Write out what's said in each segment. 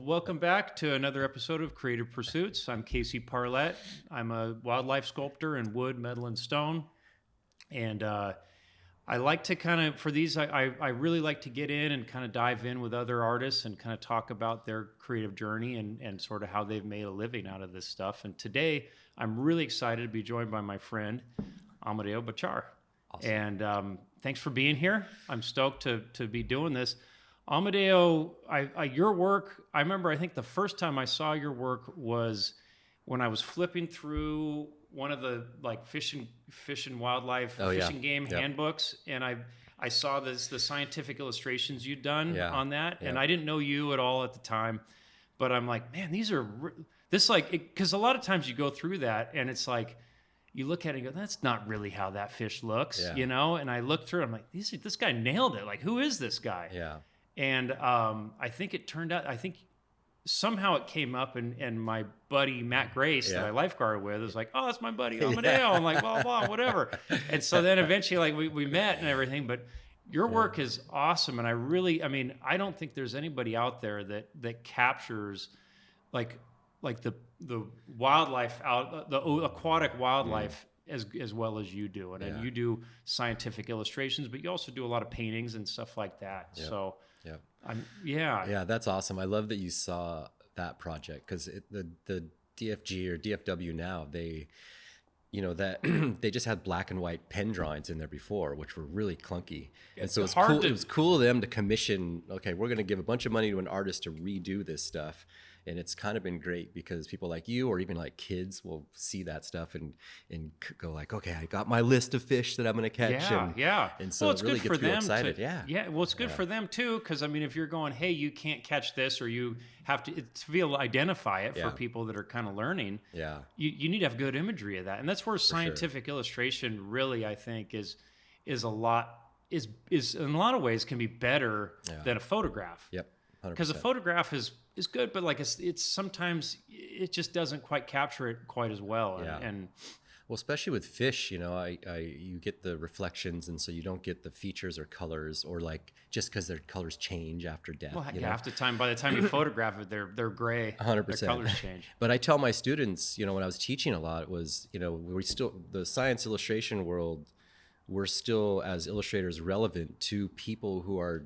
welcome back to another episode of Creative Pursuits. I'm Casey Parlette. I'm a wildlife sculptor in wood, metal, and stone. And I like to kind of, for these, I really like to get in and kind of dive in with other artists and kind of talk about their creative journey and sort of how they've made a living out of this stuff. And today, I'm really excited to be joined by my friend, Amadeo Bachar. Awesome. And thanks for being here. I'm stoked to be doing this. Amadeo, your work, I remember, I think the first time I saw your work was when I was flipping through one of the like fish and wildlife, fishing game handbooks. And I saw the scientific illustrations you'd done on that. And I didn't know you at all at the time, but I'm like, man, because a lot of times you go through that and it's like, you look at it and go, that's not really how that fish looks, you know? And I look through it, I'm like, this guy nailed it. Like, who is this guy? Yeah. And I think it turned out, somehow it came up and my buddy Matt Grace that I lifeguarded with was like, oh, that's my buddy Amadeo. I'm like, blah, blah, whatever. And so then eventually like we met and everything, but your work is awesome. And I don't think there's anybody out there that captures like the wildlife the aquatic wildlife as well as you do. And you do scientific illustrations, but you also do a lot of paintings and stuff like that. Yeah. So yeah, that's awesome. I love that you saw that project because the DFG or DFW now, they they just had black and white pen drawings in there before, which were really clunky. And so it was cool of them to commission, okay, we're going to give a bunch of money to an artist to redo this stuff. And it's kind of been great because people like you or even like kids will see that stuff and go like, okay, I got my list of fish that I'm going to catch. And so it's it really good gets for you them excited. Well, it's good for them too, because if you're going, hey, you can't catch this, or you have to be able to identify it for people that are kind of learning. You need to have good imagery of that, and that's where scientific illustration really, I think, is in a lot of ways can be better than a photograph. Yep. Because a photograph is good, but like it's sometimes it just doesn't quite capture it quite as well. And well, especially with fish, you get the reflections, and so you don't get the features or colors, or like just because their colors change after death. Well, half the time, by the time you photograph it, they're gray. 100%. Their colors change. But I tell my students, when I was teaching a lot, was the science illustration world, we're still as illustrators relevant to people who are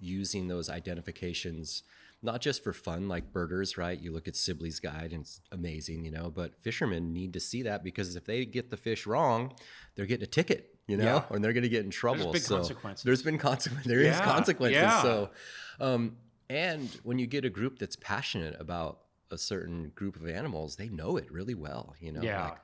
using those identifications, not just for fun, like birders, right? You look at Sibley's Guide and it's amazing, but fishermen need to see that because if they get the fish wrong, they're getting a ticket, or they're going to get in trouble. There's big consequences. There is consequences. Yeah. So, and when you get a group that's passionate about a certain group of animals, they know it really well,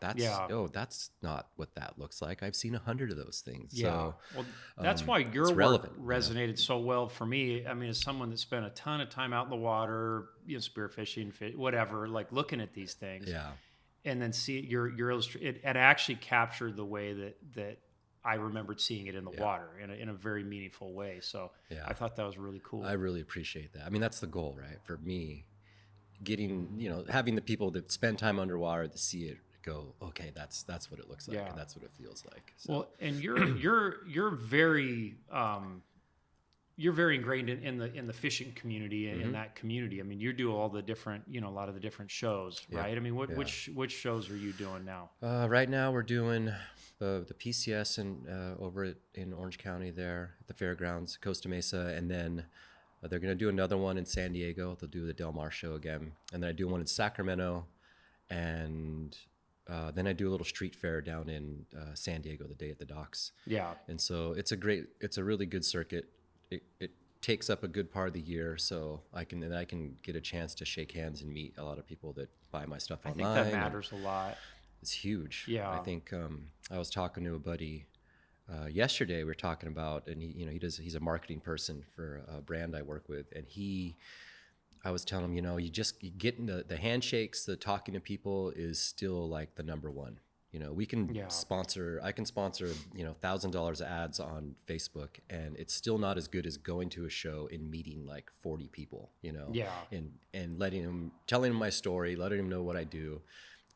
that's not what that looks like. I've seen 100 of those things. So well, that's why your work resonated so well for me. As someone that spent a ton of time out in the water, spearfishing, whatever, like looking at these things, and then see your it actually captured the way that I remembered seeing it in the water in a very meaningful way. So I thought that was really cool. I really appreciate that. That's the goal, right? For me, getting, having the people that spend time underwater to see it go, okay, that's what it looks like, and that's what it feels like. So. Well, and you're very ingrained in the fishing community and in that community. You do all the different, a lot of the different shows, right? Which shows are you doing now? Right now we're doing the PCS over in Orange County there at the fairgrounds, Costa Mesa, and then they're going to do another one in San Diego. They'll do the Del Mar show again. And then I do one in Sacramento. And then I do a little street fair down in San Diego the day at the docks. Yeah. And so it's a really good circuit. It takes up a good part of the year. So I can get a chance to shake hands and meet a lot of people that buy my stuff online. I think that matters a lot. It's huge. Yeah. I think I was talking to a buddy yesterday. We were talking about, and he's a marketing person for a brand I work with, and I was telling him, you get the handshakes, the talking to people is still like the number one. We can sponsor $1,000 ads on Facebook, and it's still not as good as going to a show and meeting like 40 people, and telling them my story, letting them know what I do,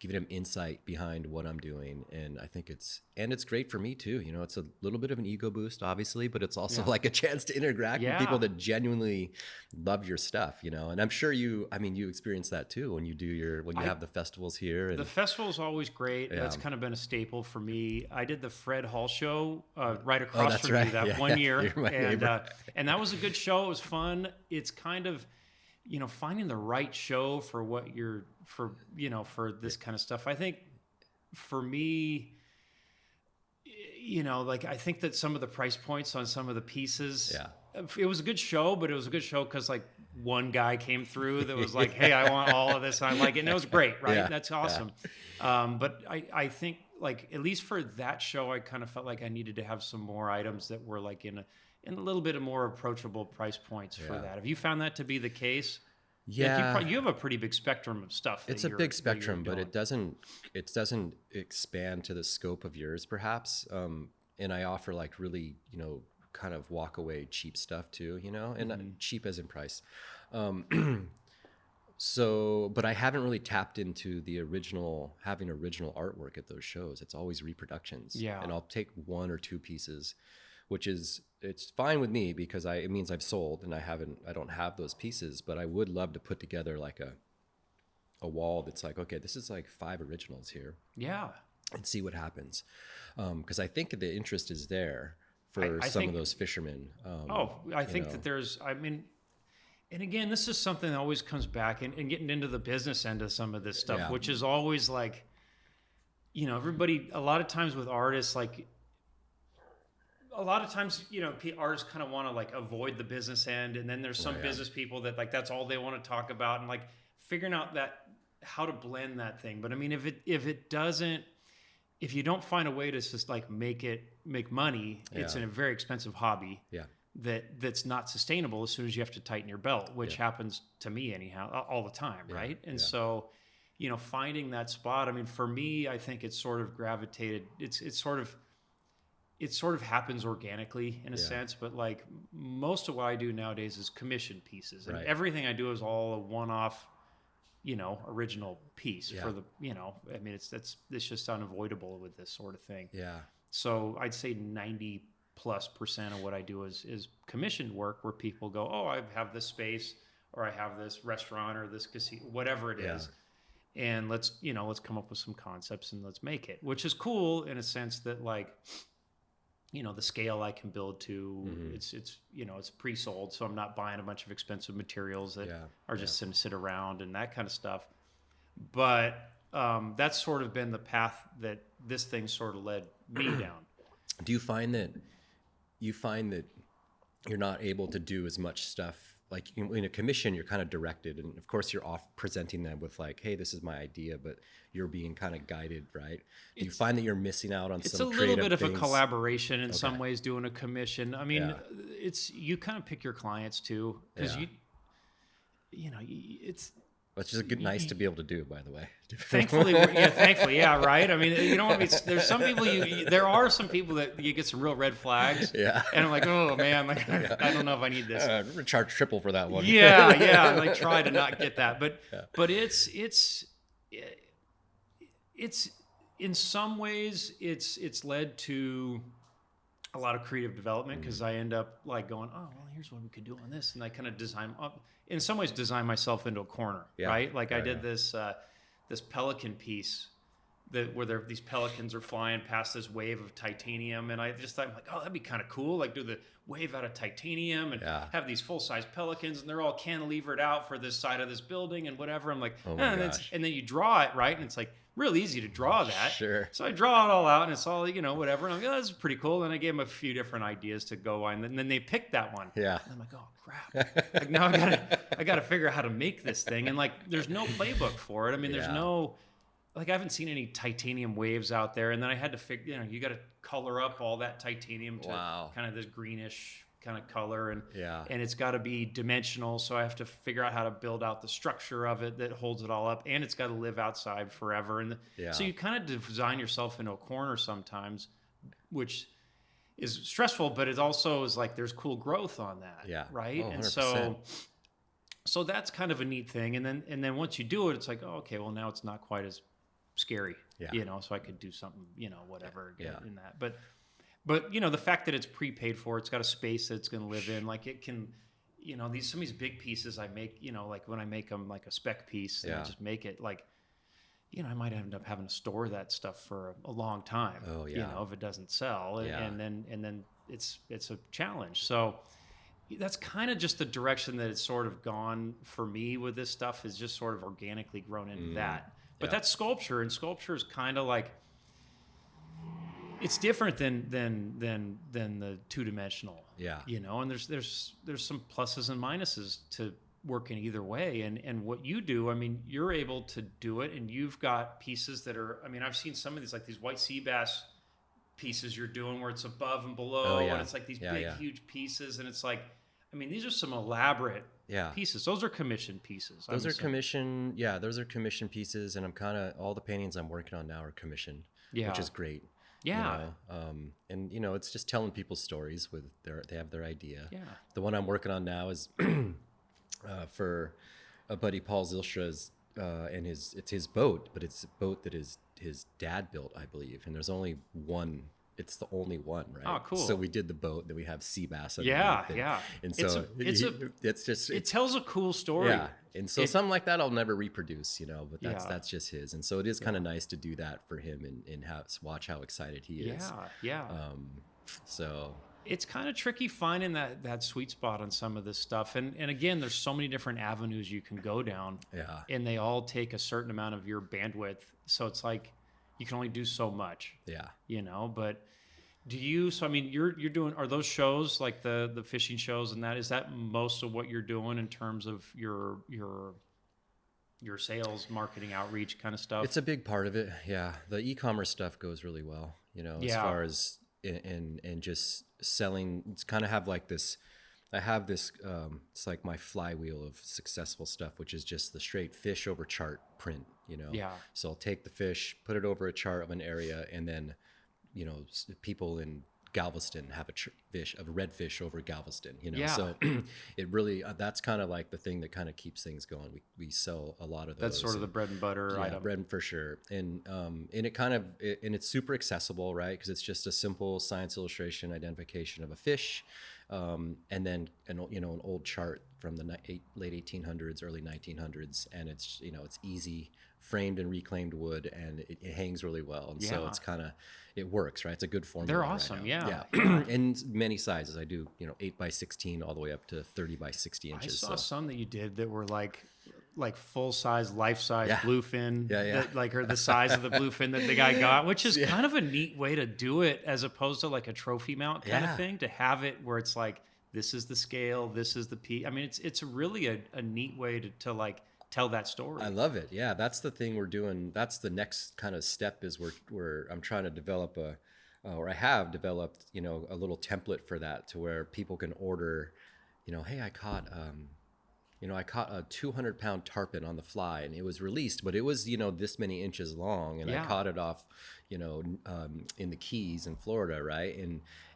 giving them insight behind what I'm doing. And I think it's great for me too. You know, it's a little bit of an ego boost, obviously, but it's also like a chance to interact with people that genuinely love your stuff, you know. And I'm sure you experience that too when you have the festivals here. And the festival is always great. That's kind of been a staple for me. I did the Fred Hall show right across from you that one year. And that was a good show. It was fun. It's kind of, you know, finding the right show for what for this kind of stuff. I think for me, you know, like I think that some of the price points on some of the pieces, it was a good show, but it was a good show because like one guy came through that was like, hey, I want all of this. And I like it. And it was great, right? Yeah. That's awesome. Yeah. But I think like, at least for that show, I kind of felt like I needed to have some more items that were like in a little bit of more approachable price points for that. Have you found that to be the case? Yeah, like you have a pretty big spectrum of stuff. It's a big spectrum, but it doesn't expand to the scope of yours, perhaps. And I offer like really, you know, kind of walk away cheap stuff too, you know, and cheap as in price. So, but I haven't really tapped into having original artwork at those shows. It's always reproductions. Yeah, and I'll take one or two pieces, it's fine with me because it means I've sold and I don't have those pieces, but I would love to put together like a wall that's like, okay, this is like 5 originals here. Yeah. And see what happens. Cause I think the interest is there for some of those fishermen. I think that there's, I mean, and again, this is something that always comes back and getting into the business end of some of this stuff, which is always like, you know, everybody, a lot of times with artists, like, a lot of times, you know, artists kind of want to like avoid the business end. And then there's some business people that like, that's all they want to talk about and like figuring out how to blend that thing. But I mean, if you don't find a way to just like make money, it's a very expensive hobby that's not sustainable as soon as you have to tighten your belt, which happens to me anyhow, all the time. Right. And so, you know, finding that spot, I mean, for me, I think it's sort of gravitated. It sort of happens organically in a sense, but like most of what I do nowadays is commission pieces, and everything I do is all a one-off, you know, original piece for the, you know, I mean, it's just unavoidable with this sort of thing. Yeah. So I'd say 90+% of what I do is commissioned work where people go, oh, I have this space or I have this restaurant or this casino, whatever it is. And let's come up with some concepts and let's make it, which is cool in a sense that like, you know, the scale I can build to, it's you know, it's pre-sold, so I'm not buying a bunch of expensive materials that are just going to sit around and that kind of stuff. But that's sort of been the path that this thing sort of led me down. Do you find that you're not able to do as much stuff? Like in a commission, you're kind of directed, and of course you're off presenting them with like, hey, this is my idea, but you're being kind of guided, right? Do you find that you're missing out on some creative things? It's a little bit of a collaboration in some ways doing a commission. I mean, you kind of pick your clients too, because you know, Which is nice to be able to do, by the way. Thankfully, right. I mean, you don't want to be. There's some people there are some people that you get some real red flags. Yeah. And I'm like, oh man, like I don't know if I need this. I'm gonna charge triple for that one. Yeah. I like try to not get that, but it's in some ways it's led to a lot of creative development because I end up like going, oh well, here's what we could do on this, and I kind of design myself into a corner, right? Like I did this pelican piece where these pelicans are flying past this wave of titanium, and I'm like, oh, that'd be kind of cool. Like do the wave out of titanium and have these full-size pelicans, and they're all cantilevered out for this side of this building and whatever. I'm like, and then you draw it, right? And it's like real easy to draw that. Sure. So I draw it all out, and it's all, you know, whatever. And I'm like, oh, this is pretty cool. And I gave them a few different ideas to go on, and then they picked that one. Yeah. And I'm like, oh crap! Like now I gotta figure out how to make this thing, and like there's no playbook for it. I mean, there's no. Like I haven't seen any titanium waves out there, and then I had to figure, you know, you got to color up all that titanium to kind of this greenish kind of color, and it's got to be dimensional. So I have to figure out how to build out the structure of it that holds it all up, and it's got to live outside forever. And so you kind of design yourself into a corner sometimes, which is stressful, but it also is like there's cool growth on that, right? Oh, and so that's kind of a neat thing. And then once you do it, it's like, oh, okay, well now it's not quite as scary, Yeah. so I could do something, whatever Yeah. in that. But the fact that it's prepaid for, it's got a space that it's going to live in. Like it can, some of these big pieces I make, like when I make them like a spec piece, and I just make it like, I might end up having to store that stuff for a long time. Oh yeah. If it doesn't sell, Yeah. and then it's a challenge. So that's kind of just the direction that it's sort of gone for me with this stuff, is just sort of organically grown into that. But that's sculpture, and sculpture is kind of like, it's different than the two-dimensional. Yeah. And there's some pluses and minuses to working either way. And what you do, I mean, you're able to do it, and you've got pieces that are, I mean, I've seen some of these, like these white sea bass pieces you're doing where it's above and below, and it's like these big, huge pieces, and it's like, I mean, these are some elaborate pieces. Those are commissioned pieces. Those are commission pieces, and I'm kind of, all the paintings I'm working on now are commissioned, which is great. Yeah. And it's just telling people stories with they have their idea. Yeah. The one I'm working on now is for a buddy, Paul Zilstra's, and it's his boat, but it's a boat that his dad built, I believe. And there's only one. It's the only one, right? Oh, cool. So we did the boat, then we have sea bass. Yeah. And so it tells a cool story. Yeah. And so something like that I'll never reproduce, but that's just his. And so it is kind of nice to do that for him and watch how excited he is. Yeah. So it's kind of tricky finding that sweet spot on some of this stuff. And again, there's so many different avenues you can go down. Yeah. And they all take a certain amount of your bandwidth. So it's like you can only do so much. Yeah. But so I mean, you're doing, are those shows like the fishing shows and that, is that most of what you're doing in terms of your sales, marketing, outreach kind of stuff? It's a big part of it. Yeah. The e-commerce stuff goes really well, as far as and just selling. It's kind of have like this, I have this, it's like my flywheel of successful stuff, which is just the straight fish over chart print, Yeah. So I'll take the fish, put it over a chart of an area, and then, people in Galveston have a red fish over Galveston, So it really, that's kind of like the thing that kind of keeps things going. We sell a lot of those. That's sort of the bread and butter item. Bread for sure. And it kind of, and it's super accessible, right? Because it's just a simple science illustration identification of a fish. And then an old chart from the late 1800s, early 1900s, and it's it's easy, framed and reclaimed wood, and it hangs really well, and so it's kind of, it works, right? It's a good formula. They're awesome, yeah. In many sizes. I do 8 by 16 all the way up to 30 by 60 inches. I saw some that you did that were like full size, life size bluefin, that like are the size of the bluefin that the guy got, which is kind of a neat way to do it, as opposed to like a trophy mount kind of thing, to have it where it's like, this is the scale, this is the piece. I mean, it's really a neat way to like tell that story. I love it. Yeah, that's the thing we're doing. That's the next kind of step, is I'm trying to develop or I have developed, a little template for that, to where people can order, hey, I caught a 200-pound tarpon on the fly, and it was released, but it was, this many inches long, and I caught it off, in the Keys in Florida, right?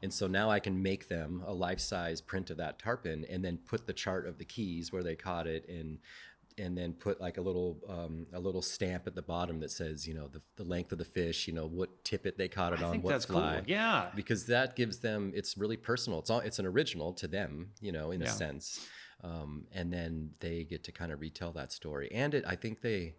And so now I can make them a life-size print of that tarpon, and then put the chart of the Keys where they caught it, and then put like a little stamp at the bottom that says, the length of the fish, what tippet they caught it on, what fly. Cool. Yeah. Because that gives them, it's really personal. It's an original to them, in a sense. And then they get to kind of retell that story. And I think they,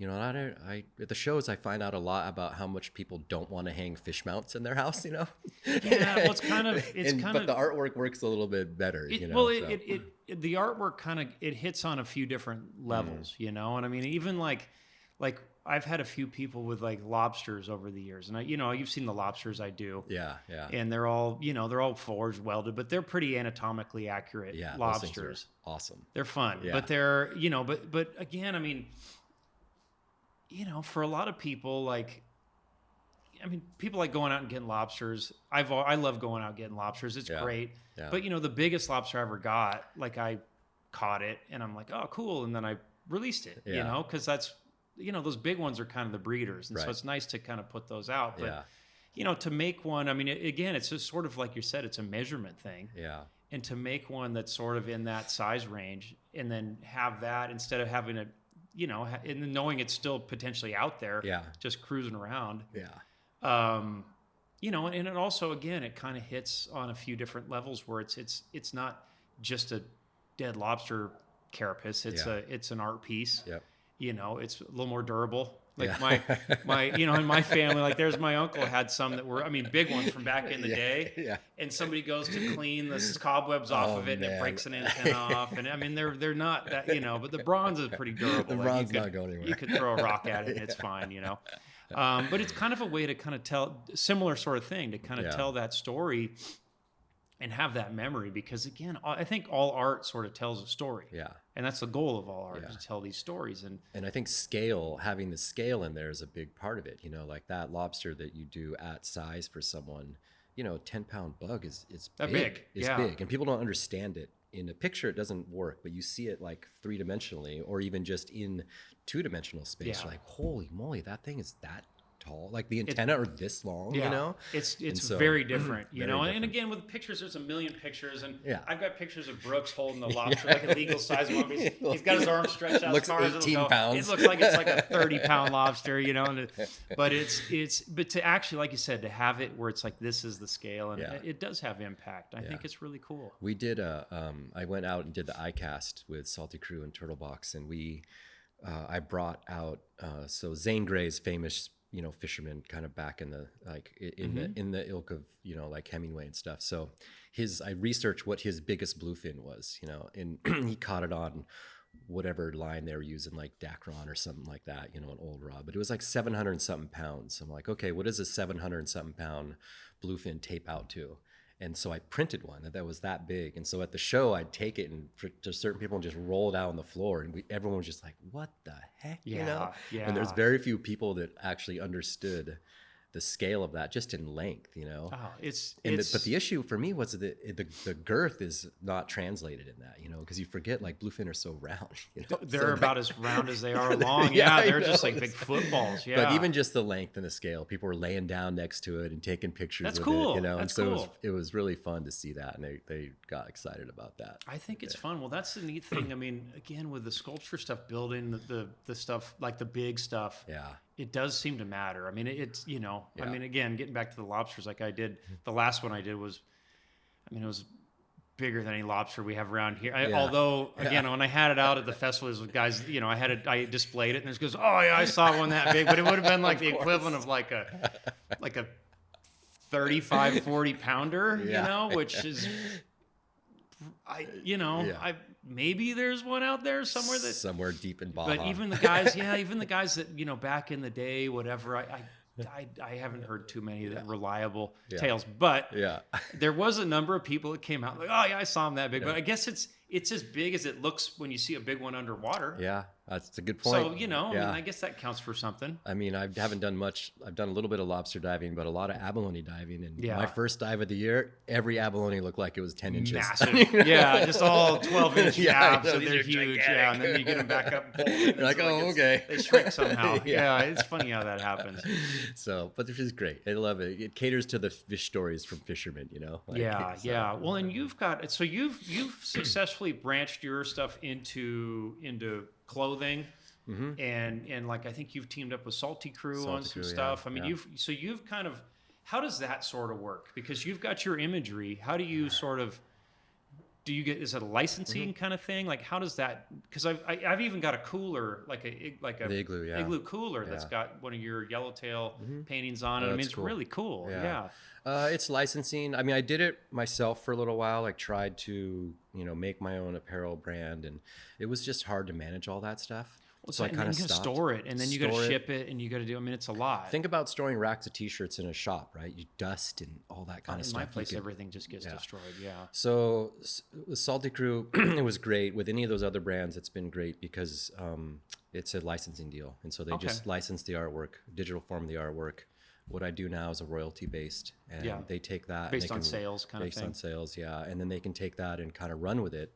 at the shows, I find out a lot about how much people don't want to hang fish mounts in their house, Yeah, well, but the artwork works a little bit better, the artwork kind of, it hits on a few different levels, and I mean, even like I've had a few people with like lobsters over the years, and you've seen the lobsters I do. Yeah. And they're all, they're all forged, welded, but they're pretty anatomically accurate lobsters. Awesome. They're fun, but they're, but again, I mean, for a lot of people, like, I mean, people like going out and getting lobsters. I love going out and getting lobsters. It's great. Yeah. But the biggest lobster I ever got, like I caught it and I'm like, oh, cool. And then I released it, because that's, those big ones are kind of the breeders. And so it's nice to kind of put those out. But, to make one, I mean, again, it's just sort of like you said, it's a measurement thing. Yeah. And to make one that's sort of in that size range, and then have that, instead of having it you know, and then knowing it's still potentially out there, Yeah. just cruising around. Yeah. You know, and it also, again, it kind of hits on a few different levels where it's not just a dead lobster carapace. It's an art piece. Yep. You know, it's a little more durable. Like Yeah. my you know, in my family, like there's my uncle had some that were, I mean, big ones from back in the day. Yeah. And somebody goes to clean the cobwebs off of it, and it man. breaks an antenna off. And I mean, they're not that, you know, but the bronze is pretty durable. The Like, bronze not going anywhere. You could throw a rock at it, and it's fine, you know. But it's kind of a way to kind of tell similar sort of thing to kind of tell that story and have that memory, because again, I think all art sort of tells a story. Yeah. And that's the goal of all art, is to tell these stories. And I think having the scale in there is a big part of it. You know, like that lobster that you do at size for someone, you know, 10-pound bug is big. It's big. And people don't understand it. In a picture, it doesn't work, but you see it like 3-dimensionally or even just in 2-dimensional space. Yeah. You're like, holy moly, that thing is that tall. Like the antenna are this long, you know? It's so, very different, you very know? different. And again, with pictures, there's a million pictures. And Yeah. I've got pictures of Brooks holding the lobster, like a legal size one. He's got his arm stretched out Looks as far as 18 it'll go. pounds. It looks like it's like a 30-pound lobster, you know? But but to actually, like you said, to have it where it's like, this is the scale, and it does have impact. I think it's really cool. We did I went out and did the iCast with Salty Crew and Turtle Box, and I brought out, so Zane Grey's famous, you know, fisherman, kind of back in the, like in the ilk of, you know, like Hemingway and stuff. So I researched what his biggest bluefin was, you know, and he caught it on whatever line they were using, like Dacron or something like that, you know, an old rod, but it was like 700 and something pounds. I'm like, okay, what does a 700 and something pound bluefin tape out to? And so I printed one that was that big. And so at the show, I'd take it and to certain people and just roll it out on the floor. And everyone was just like, what the heck? You know? Yeah. And there's very few people that actually understood the scale of that just in length, you know? Oh, But the issue for me was that the girth is not translated in that, you know, because you forget, like, bluefin are so round, you know? They're about as round as they are long. Yeah, they're just like big footballs. Yeah. But even just the length and the scale, people were laying down next to it and taking pictures That's with cool. it, you know? That's and so cool. it was really fun to see that, and they got excited about that. I think it's fun. Well, that's the neat thing. I mean, again, with the sculpture stuff, building the stuff, like the big stuff, it does seem to matter. I mean, it's, you know, I mean, again, getting back to the lobsters, like I did, the last one I did was, I mean, it was bigger than any lobster we have around here. Although, again, when I had it out at the festivals with guys, you know, I displayed it, and there's goes, oh yeah, I saw one that big, but it would have been like the equivalent of like a 35, 40 pounder, you know, which is, maybe there's one out there somewhere deep in Baja. But even the guys, even the guys that, you know, back in the day, whatever, I haven't heard too many reliable tales, but there was a number of people that came out like, oh yeah, I saw him that big, but I guess it's as big as it looks when you see a big one underwater. Yeah, that's a good point. So, you know, I mean, I guess that counts for something. I mean, I haven't done much. I've done a little bit of lobster diving, but a lot of abalone diving. And my first dive of the year, every abalone looked like it was 10 inches. Massive. Yeah, just all 12-inch abs, so they're huge. Yeah, and then you get them back up. You're like, okay. They shrink somehow. Yeah, it's funny how that happens. So, but this is great. I love it. It caters to the fish stories from fishermen, you know? Like, yeah. Well, and you've successfully branched your stuff into clothing, and like I think you've teamed up with Salty Crew on some stuff. I mean, you've kind of, how does that sort of work? Because you've got your imagery. How do you sort of, is it a licensing kind of thing? Like, how does that? Because I've even got a cooler, like a igloo cooler that's got one of your yellowtail paintings on it. I mean, it's really cool. Yeah. It's licensing. I mean, I did it myself for a little while. Like, tried to, you know, make my own apparel brand, and it was just hard to manage all that stuff. Well, so I kind of stopped. Store it, and then you got to ship it, and you got to do. I mean, it's a lot. Think about storing racks of T-shirts in a shop, right? You dust and all that kind of stuff. In my place, everything just gets destroyed. Yeah. So with Salty Crew, it was great. With any of those other brands, it's been great because it's a licensing deal, and so they just license the artwork, digital form of the artwork. What I do now is a royalty based, and they take that based on sales, kind of thing. Based on sales, and then they can take that and kind of run with it,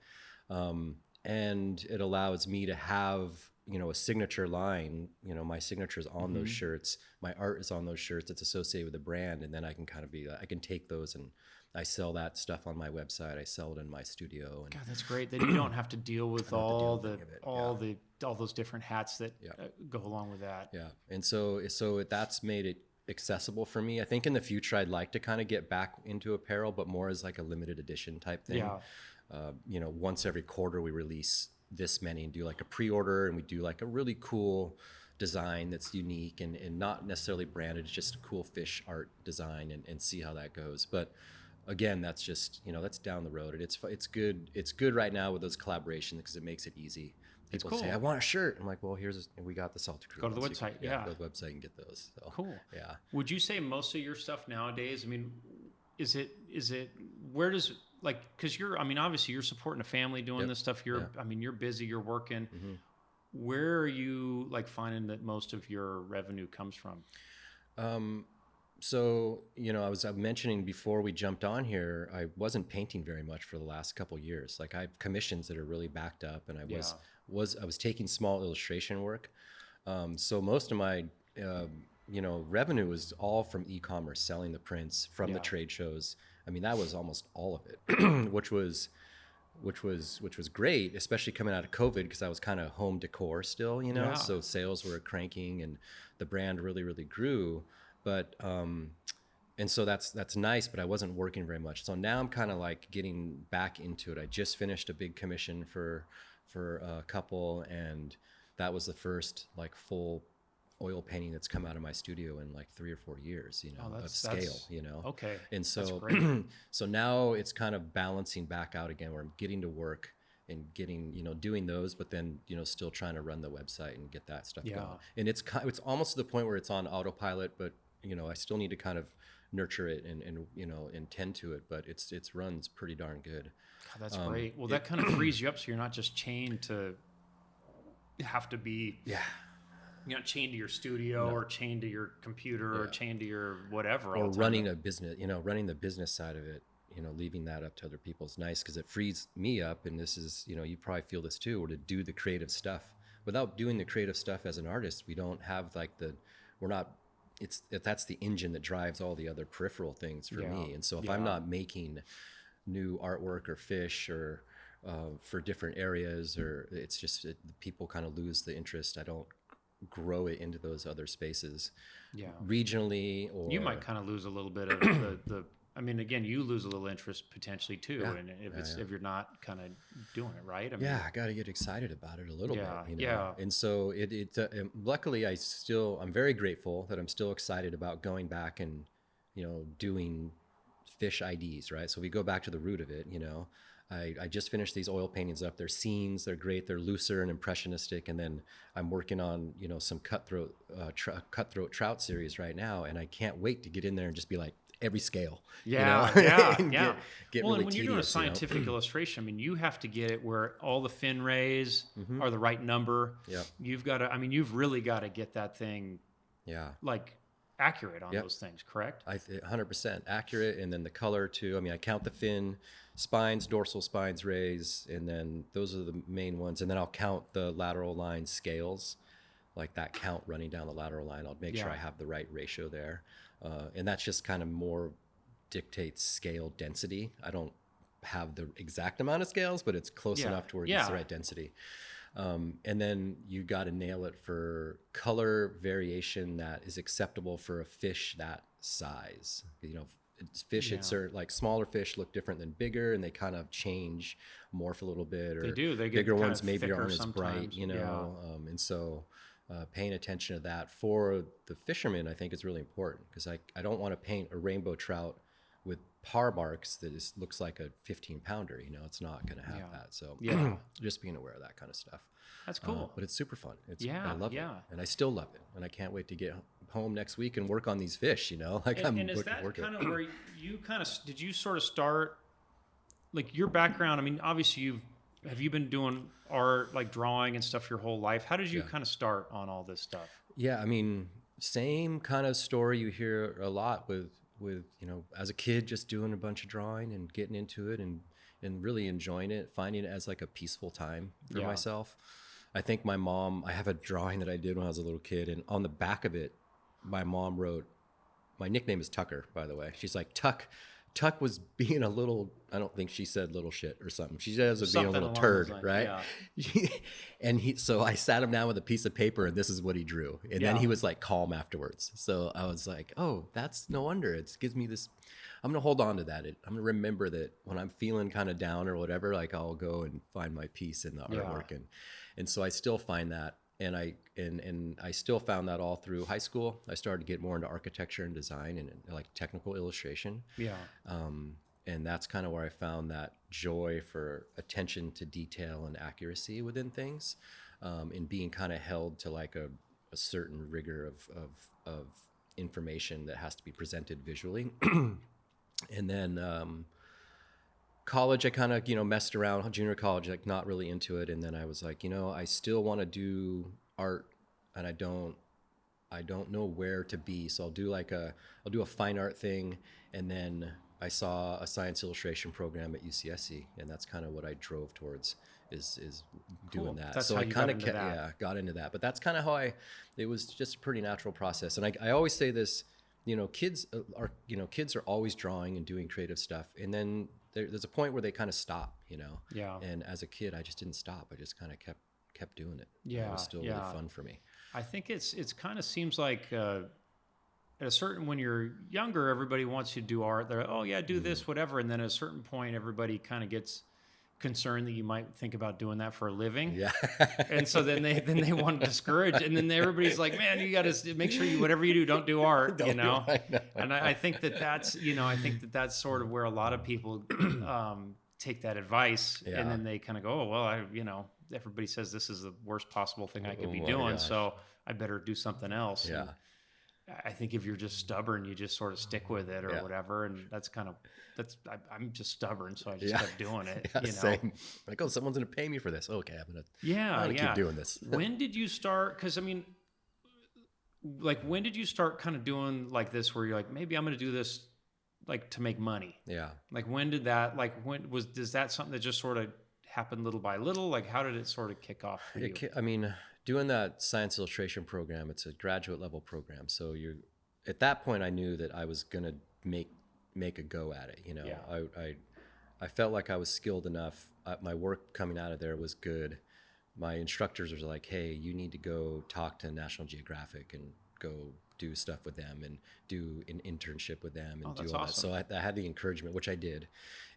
and it allows me to have, you know, a signature line. You know, my signature is on those shirts, my art is on those shirts. It's associated with the brand, and then I can kind of I can take those and I sell that stuff on my website. I sell it in my studio. And God, that's great. Then you don't have to deal with I don't have to deal all with any of it. all those different hats that Yeah. go along with that. Yeah. And so that's made it accessible for me. I think in the future, I'd like to kind of get back into apparel, but more as like a limited edition type thing. Yeah. You know, once every quarter we release this many and do like a pre-order, and we do like a really cool design that's unique and not necessarily branded, just a cool fish art design, and see how that goes. But again, that's just, you know, that's down the road. And it's good right now with those collaborations because it makes it easy. People cool. say, I want a shirt. I'm like, well, we got the Salted Crew. Go to the ones. website. Go to the website and get those. So, Cool. Yeah. Would you say most of your stuff nowadays, I mean, is it where does, like, because you're, I mean, obviously you're supporting a family doing this stuff. I mean, you're busy, you're working. Where are you like finding that most of your revenue comes from? So, you know, I was mentioning before we jumped on here, I wasn't painting very much for the last couple years. Like I have commissions that are really backed up, and I was taking small illustration work. So most of my, you know, revenue was all from e-commerce, selling the prints from the trade shows. I mean, that was almost all of it, which was great, especially coming out of COVID, because I was kind of home decor still, you know, so sales were cranking and the brand really, really grew. But, and so that's nice, but I wasn't working very much. So now I'm kind of like getting back into it. I just finished a big commission for a couple, and that was the first like full oil painting that's come out of my studio in like 3 or 4 years, you know, of scale, you know? Okay. And so, so now it's kind of balancing back out again, where I'm getting to work and getting, you know, doing those, but then, you know, still trying to run the website and get that stuff going. And it's almost to the point where it's on autopilot, but, you know, I still need to kind of nurture it and you know, and tend to it, but it's runs pretty darn good. God, that's great. Well, that kind of frees you up, so you're not just chained to have to be, you're not chained to your studio or chained to your computer or chained to your whatever. Or running a business, you know, running the business side of it, you know, leaving that up to other people is nice because it frees me up. And this is, you know, you probably feel this too, or to do the creative stuff. Without doing the creative stuff as an artist, we don't have like that's the engine that drives all the other peripheral things for me. And so if I'm not making new artwork or fish or for different areas, or it's just people kind of lose the interest. I don't grow it into those other spaces regionally, or you might kind of lose a little bit of the I mean, again, you lose a little interest potentially too, and if you're not kind of doing it right. I mean, I got to get excited about it a little bit, you know? And so luckily I'm very grateful that I'm still excited about going back and, you know, doing fish IDs, right? So we go back to the root of it, you know. I just finished these oil paintings up. They're scenes, they're great, they're looser and impressionistic, and then I'm working on, you know, some cutthroat trout series right now, and I can't wait to get in there and just be like, every scale. Get well, really and when you're doing a tedious, scientific illustration, I mean, you have to get it where all the fin rays are the right number. You've got to, I mean, you've really got to get that thing like accurate on those things, correct? 100% accurate. And then the color too. I mean, I count the fin spines, dorsal spines, rays, and then those are the main ones. And then I'll count the lateral line scales, like that count running down the lateral line. I'll make sure I have the right ratio there. And that's just kind of more dictates scale density. I don't have the exact amount of scales, but it's close enough to where it's the right density. And then you got to nail it for color variation that is acceptable for a fish that size. You know, fish at certain, like smaller fish look different than bigger, and they kind of change, morph a little bit. Or they do. They get bigger ones maybe aren't as sometimes. bright, you know. And so paying attention to that for the fishermen, I think, is really important, because I don't want to paint a rainbow trout with par marks that looks like a 15-pounder. You know, it's not going to have that. So just being aware of that kind of stuff. That's cool. But it's super fun. I love it, and I still love it, and I can't wait to get home next week and work on these fish. You know, like and is that kind of where you kind of did you sort of start, like your background? I mean, obviously have you been doing art, like drawing and stuff, your whole life? How did you kind of start on all this stuff? Yeah, I mean, same kind of story you hear a lot with you know, as a kid, just doing a bunch of drawing and getting into it and really enjoying it, finding it as like a peaceful time for myself. I think my mom, I have a drawing that I did when I was a little kid, and on the back of it, my mom wrote, my nickname is Tucker, by the way. She's like, Tuck Tuck was being a little, I don't think she said little shit or something. She said was being a Something little along turd, those lines, right? So I sat him down with a piece of paper and this is what he drew. And then he was like calm afterwards. So I was like, oh, that's no wonder. It gives me this, I'm going to hold on to that. I'm going to remember that when I'm feeling kind of down or whatever, like I'll go and find my peace in the artwork. And so I still find that. And I still found that all through high school. I started to get more into architecture and design and like technical illustration. And that's kind of where I found that joy for attention to detail and accuracy within things, and being kind of held to like a certain rigor of information that has to be presented visually. And then college, I kind of, messed around. Junior college, like not really into it. And then I was like, I still want to do art, and I don't know where to be. So I'll do a fine art thing. And then I saw a science illustration program at UCSC, and that's kind of what I drove towards is doing that. That's so how I you kind of got into that. got into that. But that's kind of how it was just a pretty natural process. And I always say this, kids are always drawing and doing creative stuff. And then there's a point where they kind of stop, And as a kid, I just didn't stop. I just kind of kept doing it. It was still really fun for me. I think it's kind of seems like at a certain, when you're younger, everybody wants you to do art. They're, oh yeah, do this, whatever. And then at a certain point, everybody kind of gets concerned that you might think about doing that for a living. Yeah. And so then they want to discourage, and then everybody's like, man, you got to make sure whatever you do, don't do art, I know. And I think that's, I think that's sort of where a lot of people take that advice, and then they kind of go, oh, well, everybody says this is the worst possible thing I could be doing. So I better do something else. Yeah. And I think if you're just stubborn, you just sort of stick with it or whatever. And I'm just stubborn. So I just kept doing it, Same. Like, oh, someone's going to pay me for this. Okay. I'm going to keep doing this. When did you start? Cause when did you start kind of doing like this, where you're like, maybe I'm going to do this like to make money? Yeah. Like when did that, is that something that just sort of happened little by little? Like how did it sort of kick off for you? Doing that science illustration program, it's a graduate level program. So at that point I knew that I was going to make a go at it. I felt like I was skilled enough. My work coming out of there was good. My instructors were like, hey, you need to go talk to National Geographic and go do stuff with them and do an internship with them and do all awesome. that. So I had the encouragement, which I did.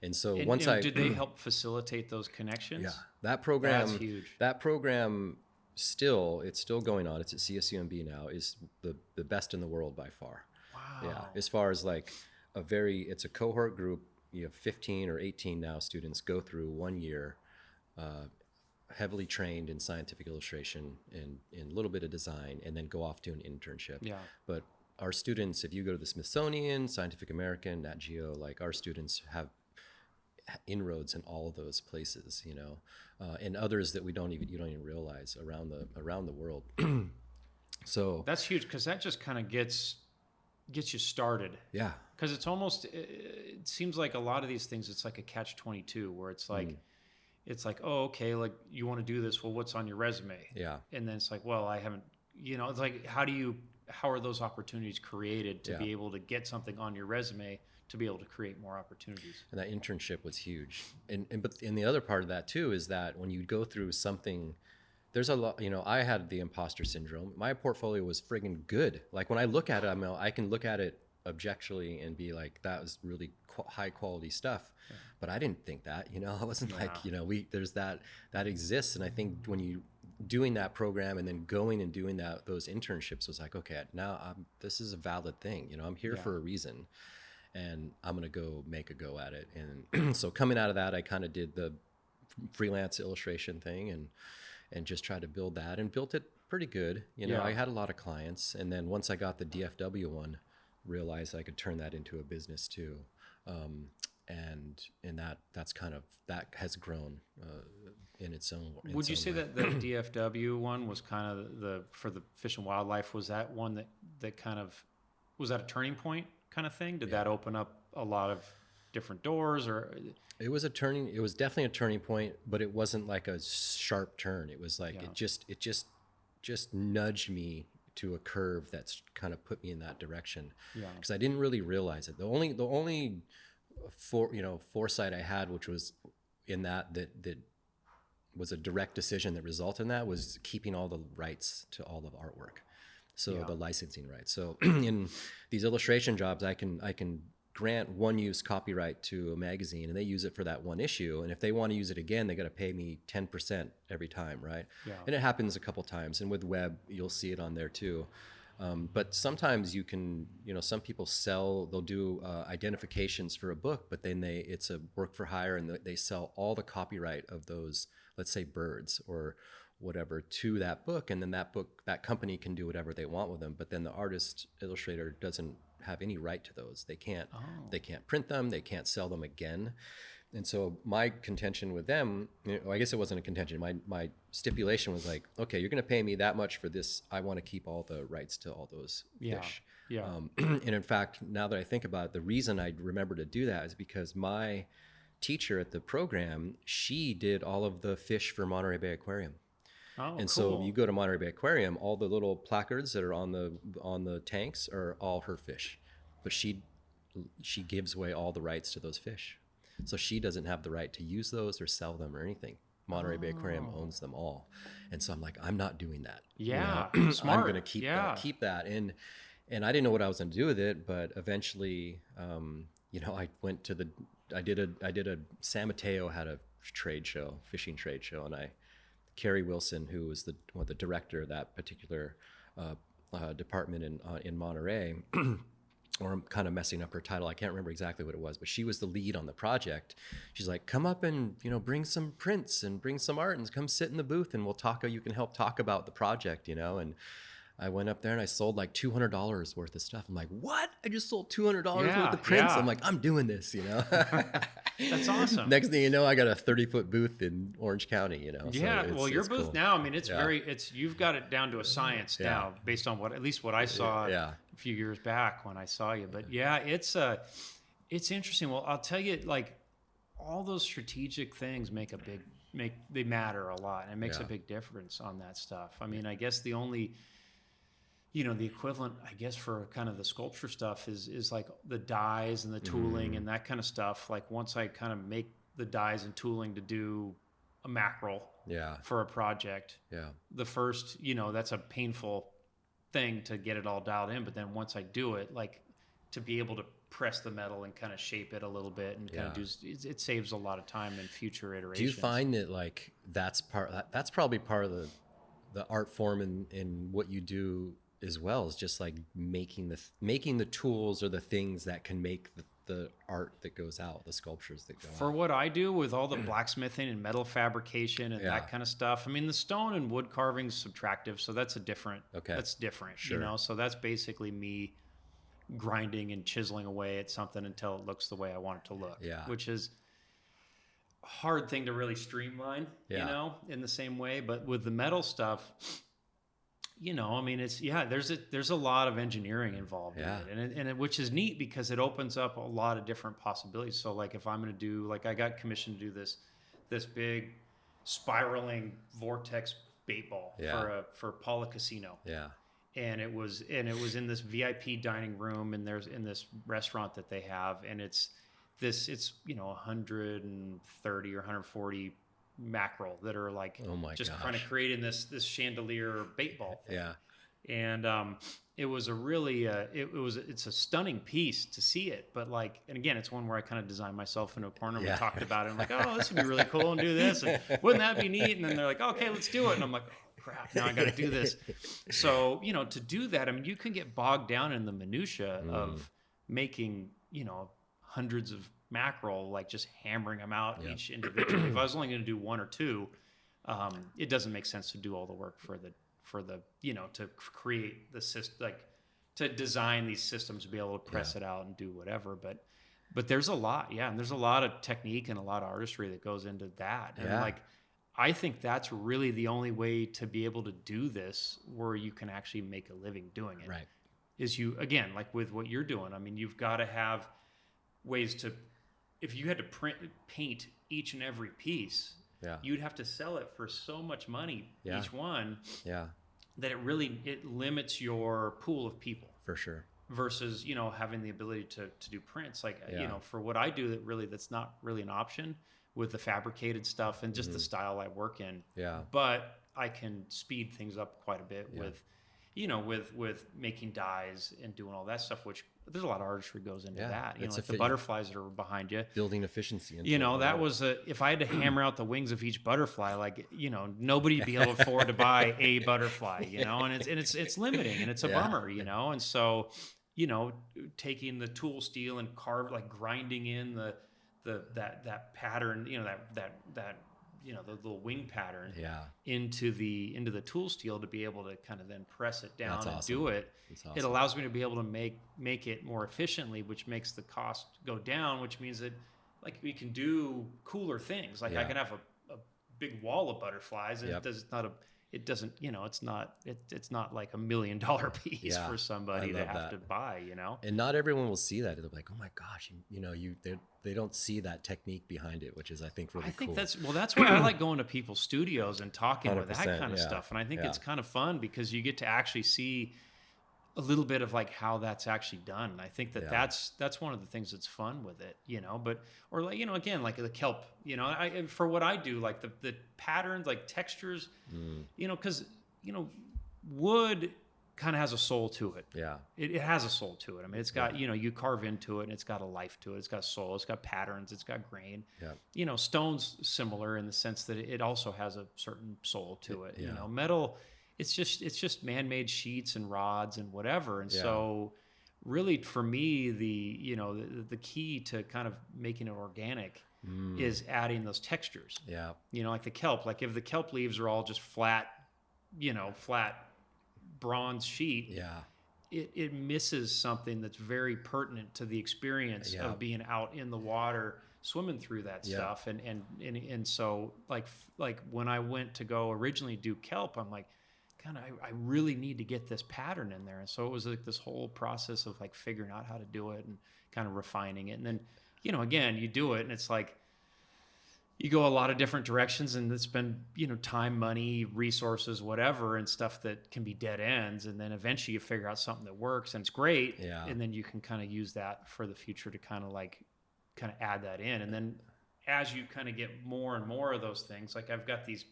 And so did they help facilitate those connections? Yeah, that program, that's huge. That program it's still going on. It's at CSUMB now, is the best in the world by far. Wow. Yeah. As far as like it's a cohort group. You have 15 or 18 now students go through 1 year, heavily trained in scientific illustration and a little bit of design, and then go off to an internship. Yeah. But our students, if you go to the Smithsonian, Scientific American, Nat Geo, like our students have inroads in all of those places, and others that you don't even realize around the world. So that's huge, because that just kind of gets you started. Yeah. Because it seems like a lot of these things, it's like a catch-22, where it's like, oh, okay, like you want to do this. Well, what's on your resume? Yeah. And then it's like, well, I haven't, it's like, how are those opportunities created to be able to get something on your resume to be able to create more opportunities? And that internship was huge. But the other part of that too is that when you go through something, there's a lot, I had the imposter syndrome. My portfolio was friggin' good. Like when I look at it, I can look at it objectively and be like, that was really high quality stuff. Yeah. But I didn't think that, I wasn't like, there's that exists. And I think when you doing that program and then going and doing those internships was like, okay, now this is a valid thing. I'm here for a reason, and I'm going to go make a go at it. And so coming out of that, I kind of did the freelance illustration thing and just tried to build that, and built it pretty good. I had a lot of clients. And then once I got the DFW one, realized I could turn that into a business too. And that's kind of, that has grown in its own. Would you say that the DFW one was kind of for the Fish and Wildlife? Was that one that kind of, was that a turning point kind of thing? Did that open up a lot of different doors, or? It was definitely a turning point, but it wasn't like a sharp turn. It was like, it just nudged me to a curve that's kind of put me in that direction. Yeah. Because I didn't really realize it. The only foresight I had, which was in that was a direct decision that resulted in that, was keeping all the rights to all of artwork. So the licensing rights. So in these illustration jobs, I can grant one use copyright to a magazine, and they use it for that one issue. And if they want to use it again, they got to pay me 10% every time, right? Yeah. And it happens a couple times. And with web, you'll see it on there too. But sometimes you can, some people they'll do identifications for a book, but then it's a work for hire, and they sell all the copyright of those, let's say, birds or whatever, to that book, and then that company can do whatever they want with them. But then the artist illustrator doesn't have any right to those. They can't print them, they can't sell them again. And so my contention with them, I guess it wasn't a contention. My stipulation was like, okay, you're going to pay me that much for this. I want to keep all the rights to all those fish. Yeah. And in fact, now that I think about it, the reason I remember to do that is because my teacher at the program, she did all of the fish for Monterey Bay Aquarium. Oh, and cool. So you go to Monterey Bay Aquarium, all the little placards that are on the tanks are all her fish, but she gives away all the rights to those fish, so she doesn't have the right to use those or sell them or anything. Monterey Bay Aquarium owns them all, and so I'm like, I'm not doing that. Yeah, smart. I'm going to keep that, and I didn't know what I was going to do with it, but eventually, I went to I did a San Mateo had a fishing trade show, and Carrie Wilson, who was the director of that particular department in Monterey, or I'm kind of messing up her title. I can't remember exactly what it was, but she was the lead on the project. She's like, come up and bring some prints and bring some art and come sit in the booth, and we'll talk. You can help talk about the project, and I went up there and I sold like $200 worth of stuff. I'm like, what? I just sold $200 worth of prints. I'm like, I'm doing this, That's awesome. Next thing you know, I got a 30-foot booth in Orange County, Yeah, so your booth cool. Now, I mean, you've got it down to a science now, based on at least what I saw a few years back when I saw you. But it's interesting. Well, I'll tell you, like, all those strategic things they matter a lot, and it makes a big difference on that stuff. I mean, I guess the only, the equivalent, I guess, for kind of the sculpture stuff is like the dies and the tooling and that kind of stuff. Like, once I kind of make the dies and tooling to do a mackerel for a project, the first, that's a painful thing to get it all dialed in. But then once I do it, like, to be able to press the metal and kind of shape it a little bit and kind of it saves a lot of time in future iterations. Do you find that, like, that's probably part of the art form in what you do as well, is just like making the tools or the things that can make the art that goes out, the sculptures that go out? For what I do with all the blacksmithing and metal fabrication and that kind of stuff, I mean, the stone and wood carving is subtractive, so that's different. Sure. So that's basically me grinding and chiseling away at something until it looks the way I want it to look, which is a hard thing to really streamline, in the same way. But with the metal stuff, I mean, it's there's a lot of engineering involved in it, and which is neat because it opens up a lot of different possibilities. So, like, if I'm going to do, like, I got commissioned to do this big spiraling vortex bait ball for Paula Casino. And it was in this VIP dining room, and there's in this restaurant that they have, and it's 130 or 140 mackerel that are like kind of creating this chandelier bait ball thing. And it was a really it's a stunning piece to see it, but, like, and again, it's one where I kind of designed myself into a corner. We talked about it. I'm like, oh, this would be really cool, and do this, and wouldn't that be neat? And then they're like, okay, let's do it. And I'm like, oh, crap, now I got to do this. So, to do that, I mean, you can get bogged down in the minutia of making, hundreds of mackerel, like, just hammering them out each individually. If I was only going to do one or two, it doesn't make sense to do all the work for the to create the system, like, to design these systems to be able to press it out and do whatever. But there's a lot, and there's a lot of technique and a lot of artistry that goes into that. And like, I think that's really the only way to be able to do this where you can actually make a living doing it. Right. Is you, again, like with what you're doing, I mean, you've got to have ways to, if you had to paint each and every piece, you'd have to sell it for so much money, each one, that it limits your pool of people. For sure. versus, you know, having the ability to do prints. Like, Yeah. you know, for what I do, that's not really an option with the fabricated stuff and just the style I work in. Yeah. But I can speed things up quite a bit Yeah. with, you know, with making dyes and doing all that stuff, which there's a lot of artistry goes into Yeah, that. You know, it's like the butterflies that are behind you. Building efficiency into You know, it. that was if I had to hammer out the wings of each butterfly, like, you know, nobody'd be able to afford to buy a butterfly, you know, and it's limiting, and it's a Yeah. bummer, you know. And so, you know, taking the tool steel and like grinding in that pattern, you know, that you know, the little wing pattern Yeah. into the tool steel to be able to kind of then press it down That's and awesome. do it. That's awesome. It allows me to be able to make it more efficiently, which makes the cost go down, which means that, like, we can do cooler things. Like, I Yeah. can have a big wall of butterflies, and Yep. it doesn't, you know, it's not like $1 million piece Yeah, for somebody I to love have that. to buy, you know. And not everyone will see that. They'll be like, "Oh my gosh, you know, they don't see that technique behind it," which is, I think, really I think cool. that's why I like going to people's studios and talking with that 100%, kind of yeah, stuff. And I think yeah. it's kind of fun because you get to actually see a little bit of like how that's actually done. And I think Yeah. that's one of the things that's fun with it, you know. But or like, you know, again, like the kelp, you know, for what I do, like the patterns, like textures, you know, because, you know, wood kind of has a soul to it. Yeah. It has a soul to it. I mean, it's got, you know, you carve into it and it's got a life to it. It's got soul. It's got patterns. It's got grain. Yeah. You know, stone's similar in the sense that it also has a certain soul to it. Yeah. You know, metal, it's just man-made sheets and rods and whatever. And Yeah. so really for me, the key to kind of making it organic is adding those textures. Yeah. You know, like the kelp. Like if the kelp leaves are all just flat, you know, flat bronze sheet, Yeah. it misses something that's very pertinent to the experience Yeah. of being out in the water swimming through that Yeah. stuff. And so like when I went to go originally do kelp, I'm like, kind of, I really need to get this pattern in there. And so it was like this whole process of like figuring out how to do it and kind of refining it. And then, you know, again, you do it and it's like, you go a lot of different directions and it's been, you know, time, money, resources, whatever, and stuff that can be dead ends. And then eventually you figure out something that works and it's great. Yeah. And then you can kind of use that for the future to kind of add that in. And then as you kind of get more and more of those things, like I've got these,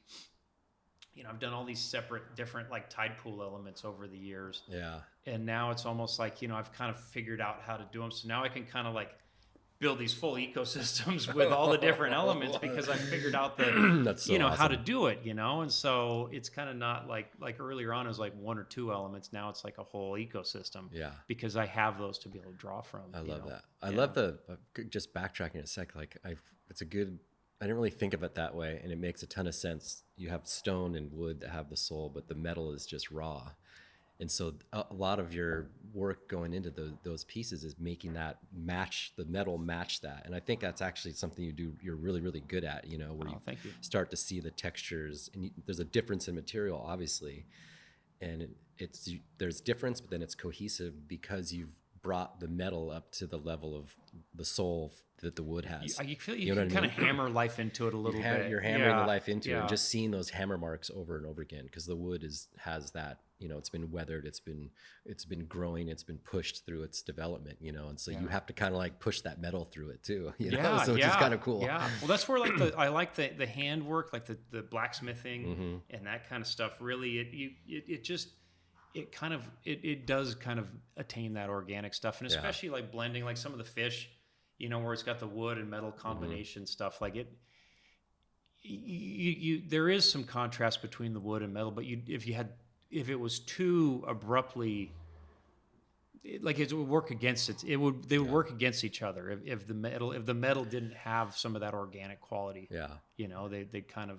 you know, I've done all these separate different like tide pool elements over the years. Yeah. And now it's almost like, you know, I've kind of figured out how to do them. So now I can kind of like build these full ecosystems with all the different elements because I figured out the, That's so you know, how to awesome. do it, you know? And so it's kind of not like earlier on it was like one or two elements. Now it's like a whole ecosystem. Yeah. Because I have those to be able to draw from. I you love know? that. I Yeah. love just backtracking a sec. Like I didn't really think of it that way, and it makes a ton of sense. You have stone and wood that have the soul, but the metal is just raw. And so a lot of your work going into those pieces is making that the metal match that. And I think that's actually something you're really, really good at, you know, where you Thank you. start to see the textures and there's a difference in material, obviously. And there's difference, but then it's cohesive because you've brought the metal up to the level of the soul that the wood has. You feel You know can what I kind of mean? hammer life into it a little bit. You're hammering Yeah. the life into it Yeah. and just seeing those hammer marks over and over again because the wood has that, you know, it's been weathered, it's been growing, it's been pushed through its development, you know, and so you have to kind of like push that metal through it too, you know, so which is kind of cool. Yeah, well, that's where like I like the handwork, like the blacksmithing and that kind of stuff. Really, it does kind of attain that organic stuff, and especially like blending like some of the fish, you know, where it's got the wood and metal combination stuff. Like there is some contrast between the wood and metal, but if it was too abruptly, like it would work against it. They would work against each other if the metal didn't have some of that organic quality. Yeah. You know, they kind of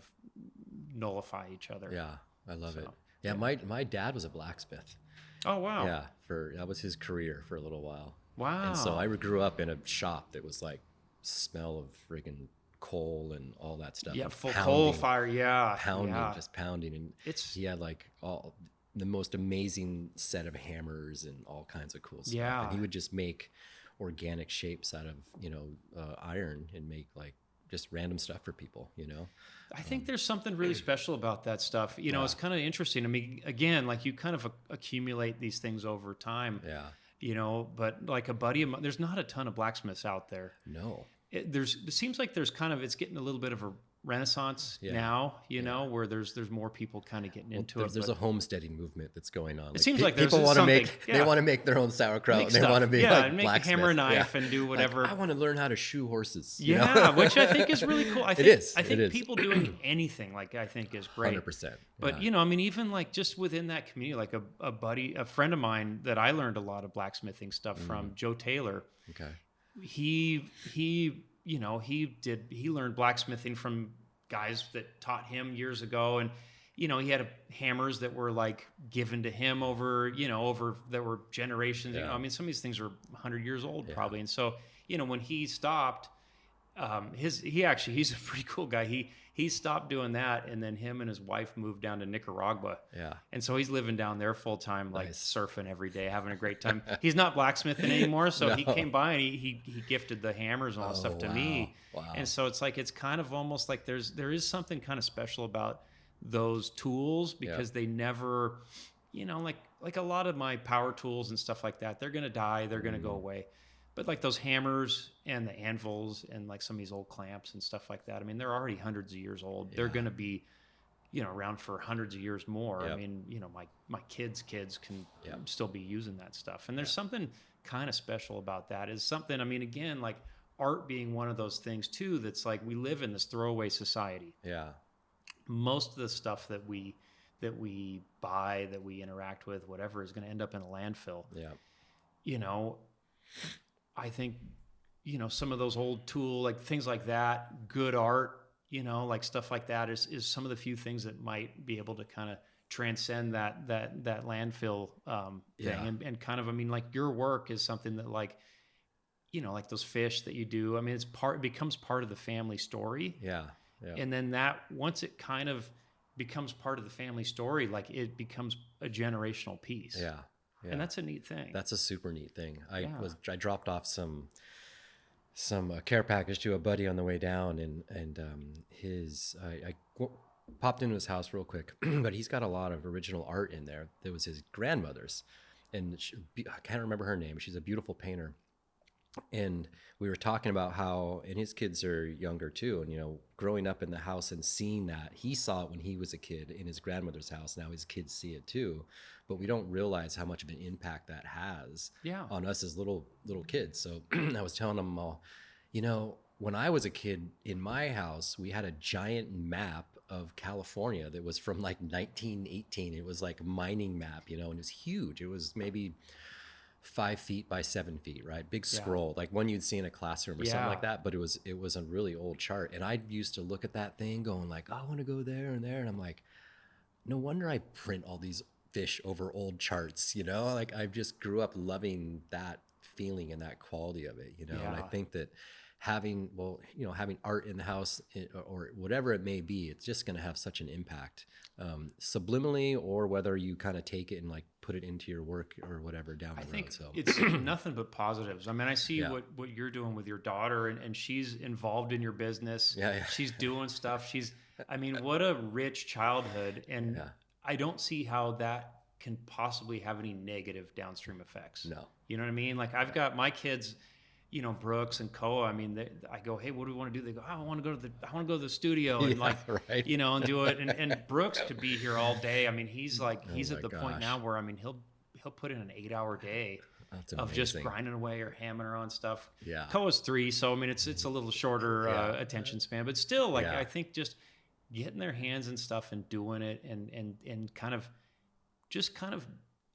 nullify each other. Yeah, I love it. Yeah, my dad was a blacksmith. Oh wow. Yeah, that was his career for a little while. Wow. And so I grew up in a shop that was like smell of friggin' coal and all that stuff. Yeah, and full coal fire. Yeah, just pounding, and he had like all the most amazing set of hammers and all kinds of cool stuff. Yeah. And he would just make organic shapes out of iron and make like just random stuff for people, you know. I think there's something really special about that stuff. You know, it's kind of interesting. I mean, again, like you kind of accumulate these things over time. Yeah. you know, but like a buddy of mine, there's not a ton of blacksmiths out there. No. It seems like there's kind of, it's getting a little bit of a renaissance Yeah. now, you Yeah. know, where there's more people kind of getting into There's, it. there's but a homesteading movement that's going on. it seems like there's people want to something, make yeah. they want to make their own sauerkraut. Make And they stuff. want to be Yeah, like and make a blacksmiths. hammer knife Yeah. and do whatever. Like, I want to learn how to shoe horses. you Yeah, know? which I think is really cool. I think, is. I think It is. people doing anything like I think is great. 100%. But yeah. you know, I mean, even like just within that community, like a friend of mine that I learned a lot of blacksmithing stuff from, Joe Taylor. Okay. He you know, he learned blacksmithing from guys that taught him years ago, and you know, he had hammers that were like given to him over that were generations. Yeah. You know, I mean, some of these things are 100 years old probably, and so you know, when he stopped, he's a pretty cool guy. He stopped doing that, and then him and his wife moved down to Nicaragua. Yeah. And so he's living down there full time, like Nice. surfing every day, having a great time. He's not blacksmithing anymore, so he No. came by and he gifted the hammers and all that stuff to me. Wow. And so it's like, it's kind of almost like there is something kind of special about those tools, because they never, you know, like a lot of my power tools and stuff like that, they're gonna die, they're gonna go away. But like those hammers and the anvils and like some of these old clamps and stuff like that, I mean, they're already hundreds of years old. They're going to be, you know, around for hundreds of years more. Yep. I mean, you know, my kids can Yep. still be using that stuff. And there's something kind of special about that. Is something, I mean, again, like art being one of those things too, that's like, we live in this throwaway society. Yeah. Most of the stuff that we buy, that we interact with, whatever, is going to end up in a landfill. Yeah. You know, I think, you know, some of those old tool, like things like that, good art, you know, like stuff like that is some of the few things that might be able to kind of transcend that landfill thing. And kind of, I mean, like your work is something that, like, you know, like those fish that you do, I mean, it becomes part of the family story. Yeah. Yeah. And then that, once it kind of becomes part of the family story, like it becomes a generational piece. Yeah. Yeah. And that's a neat thing. That's a super neat thing. I dropped off some care package to a buddy on the way down, and I popped into his house real quick, but he's got a lot of original art in there that was his grandmother's, and I can't remember her name. She's a beautiful painter. And we were talking about how, and his kids are younger too, and you know, growing up in the house and seeing that, he saw it when he was a kid in his grandmother's house. Now his kids see it too, but we don't realize how much of an impact that has on us as little kids. So I was telling them all, you know, when I was a kid in my house, we had a giant map of California that was from like 1918. It was like a mining map, you know, and it was huge. It was maybe 5 feet by 7 feet, right? Big scroll, like one you'd see in a classroom or something like that. But it was a really old chart. And I used to look at that thing going like, oh, I want to go there and there. And I'm like, no wonder I print all these fish over old charts, you know? Like I just grew up loving that feeling and that quality of it, you know? And I think that having art in the house or whatever it may be, it's just going to have such an impact, subliminally, or whether you kind of take it and like put it into your work or whatever down the road. I think it's nothing but positives. I mean, I see what you're doing with your daughter, and she's involved in your business. She's doing stuff. I mean, what a rich childhood. And I don't see how that can possibly have any negative downstream effects. No. You know what I mean? Like I've got my kids, you know, Brooks and Koa. I mean, I go, hey, what do we want to do? They go, I want to go to the studio and you know, and do it. And Brooks could be here all day. I mean, he's like, he's at the point now where, I mean, he'll put in an 8-hour day of just grinding away or hammering on stuff. Yeah. Koa's 3. So, I mean, it's a little shorter attention span, but still, like, I think just getting their hands and stuff and doing it and kind of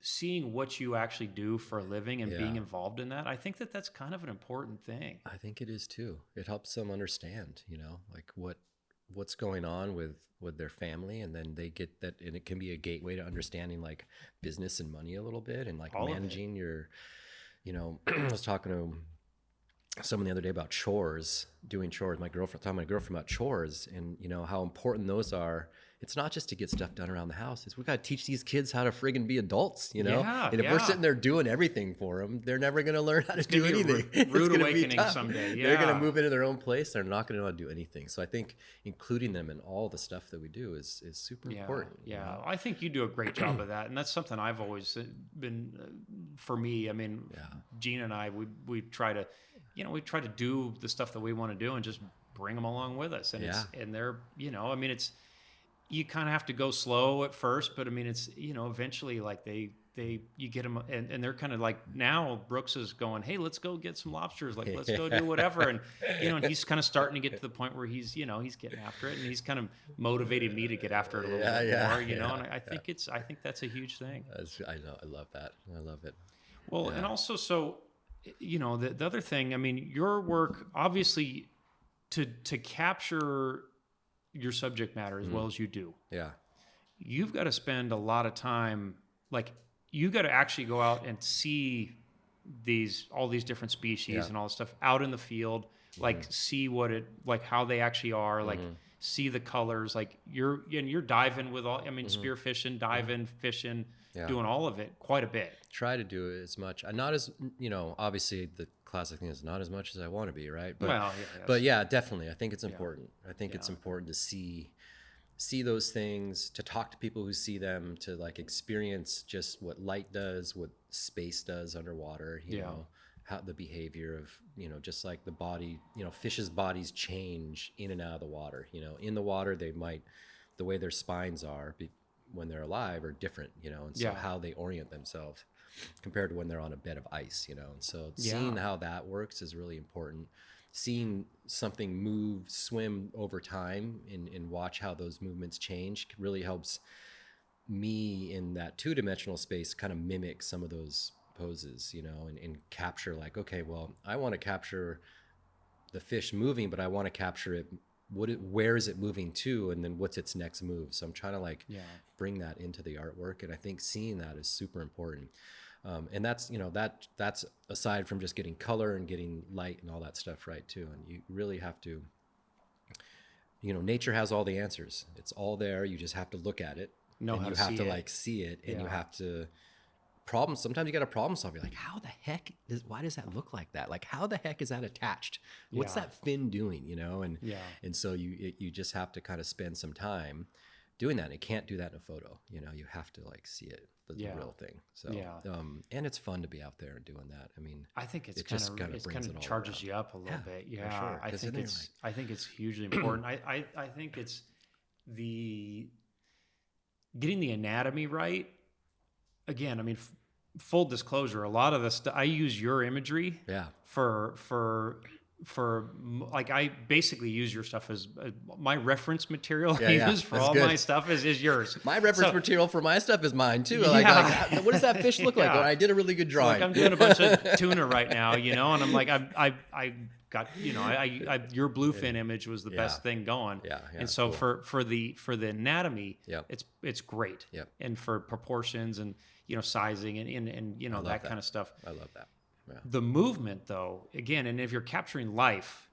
seeing what you actually do for a living and being involved in that. I think that's kind of an important thing. I think it is too. It helps them understand, you know, like what's going on with their family, and then they get that, and it can be a gateway to understanding like business and money a little bit, and like managing your, you know, I was talking to someone the other day about chores, doing chores. My girlfriend, talking to my girlfriend about chores, and you know how important those are. It's not just to get stuff done around the house. It's we got to teach these kids how to friggin' be adults, you know. Yeah, And if we're yeah. sitting there doing everything for them, they're never going to learn how to do gonna be a anything. rude It's going to be awakening tough. someday. They're going to Yeah. move into their own place. They're not going to know how to do anything. So I think including them in all the stuff that we do is super Yeah, important. you yeah. know? I think you do a great job of that, and that's something I've always been. For me, I mean, Gina and I, we try to, we try to do the stuff that we want to do, and just bring them along with us. And and they're, I mean, it's you kind of have to go slow at first, but I mean, it's eventually like you get them, and they're kind of like now Brooks is going, hey, let's go get some lobsters, like let's go do whatever, and and he's kind of starting to get to the point where he's he's getting after it, and he's kind of motivating me to get after it a little bit more, and I think I think that's a huge thing. I know, I love that. I love it. Well, and also, so the other thing, I mean, your work obviously to capture your subject matter as well as you do. Yeah. You've got to spend a lot of time, like you got to actually go out and see all these different species and all this stuff out in the field, like see like how they actually are, like see the colors, like you're diving with all, I mean, spear fishing, diving, fishing, doing all of it quite a bit. Try to do it as much, not as, obviously the classic thing is not as much as I want to be, right? But, but yeah, definitely. I think it's important. I think it's important to see those things, to talk to people who see them, to like experience just what light does, what space does underwater, you know, how the behavior of, just like the body, fish's bodies change in and out of the water, in the water, the way their spines are when they're alive are different, and so how they orient themselves compared to when they're on a bed of ice, and so seeing how that works is really important. Seeing something move, swim over time and watch how those movements change really helps me in that two-dimensional space kind of mimic some of those poses, and capture like, okay, well, I want to capture the fish moving, but I want to capture it. Where is it moving to, and then what's its next move? So I'm trying to bring that into the artwork, and I think seeing that is super important. And that's that's aside from just getting color and getting light and all that stuff right too. And you really have to, nature has all the answers. It's all there. You just have to look at it, and you have to see it, and you have to sometimes you got to problem solve. You're like, how the heck why does that look like that? Like, how the heck is that attached? What's that fin doing? And so you just have to kind of spend some time doing that. And you can't do that in a photo. You have to see it, the real thing. So and it's fun to be out there and doing that. I mean, I think it kind of charges you up a little bit. Yeah, sure. I think it's hugely important. I think it's getting the anatomy right. Again, I mean, full disclosure, a lot of the stuff I use your imagery for like, I basically use your stuff as my reference material. I use for all my stuff is yours. My reference material for my stuff is mine too. Like, what does that fish look like? Well, I did a really good drawing. Like, I'm doing a bunch of tuna right now, and I'm like, I got, your bluefin image was the best thing going. And so cool. for the anatomy, it's great. And for proportions and, sizing and that kind of stuff. I love that. Yeah. The movement, though, again, and if you're capturing life,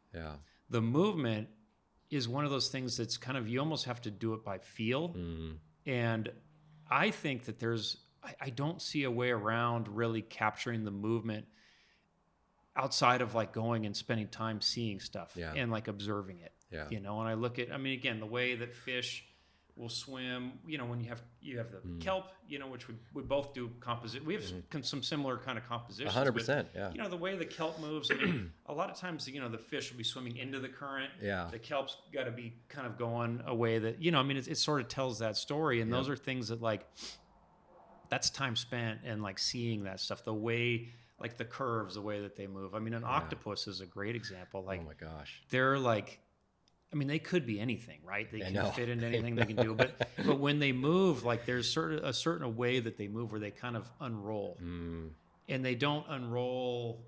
the movement is one of those things that's kind of, you almost have to do it by feel. And I think that I don't see a way around really capturing the movement outside of like going and spending time seeing stuff and like observing it. And I look at, I mean, again, the way that fish will swim, when you have the kelp, which we both do composite. We have some similar kind of compositions. 100%, the way the kelp moves, I mean, a lot of times, the fish will be swimming into the current. The kelp's got to be kind of going a way that, I mean, it sort of tells that story. And those are things that, like, that's time spent and like seeing that stuff, the way, like the curves, the way that they move. I mean, an octopus is a great example. Like, oh my gosh, they're like, I mean, they could be anything, right? They can fit into anything they can do. But when they move, like, there's a certain way that they move where they kind of unroll. And they don't unroll,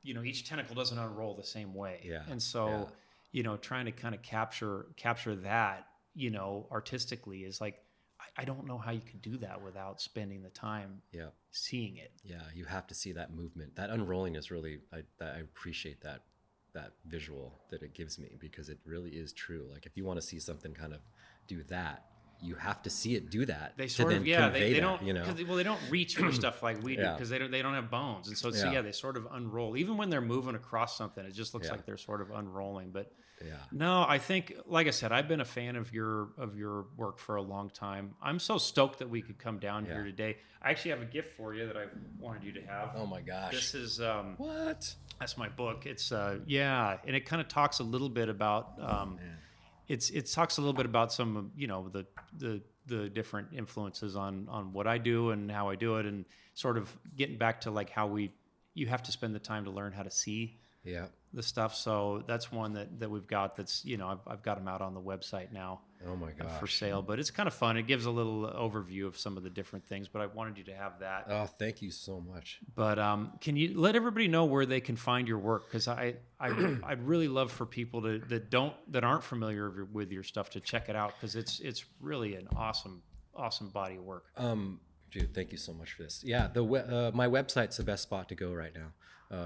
each tentacle doesn't unroll the same way. And so, trying to kind of capture that, artistically is like, I don't know how you could do that without spending the time seeing it. Yeah, you have to see that movement. That unrolling is really, I appreciate that that visual that it gives me, because it really is true. Like if you want to see something kind of do that, you have to see it do that. They to sort then of, yeah, convey they that, don't, well, they don't reach for stuff like we do Yeah. because they don't have bones. And so, Yeah. they sort of unroll. Even when they're moving across something, it just looks Yeah. like they're sort of unrolling. But Yeah. no, I think, like I said, I've been a fan of your work for a long time. I'm so stoked that we could come down here today. I actually have a gift for you that I wanted you to have. Oh my gosh. This is What? that's my book. It's yeah, and it kind of talks a little bit about it talks a little bit about some the different influences on what I do and how I do it, and sort of getting back to like how you have to spend the time to learn how to see Yeah. the stuff. So that's one that we've got. That's I've got them out on the website now. Oh my gosh. For sale, but it's kind of fun. It gives a little overview of some of the different things, but I wanted you to have that. Oh, thank you so much. But can you let everybody know where they can find your work? Because I'd really love for people that aren't familiar with your stuff to check it out, because it's really an awesome body of work. Dude, thank you so much for this. Yeah, my website's the best spot to go right now.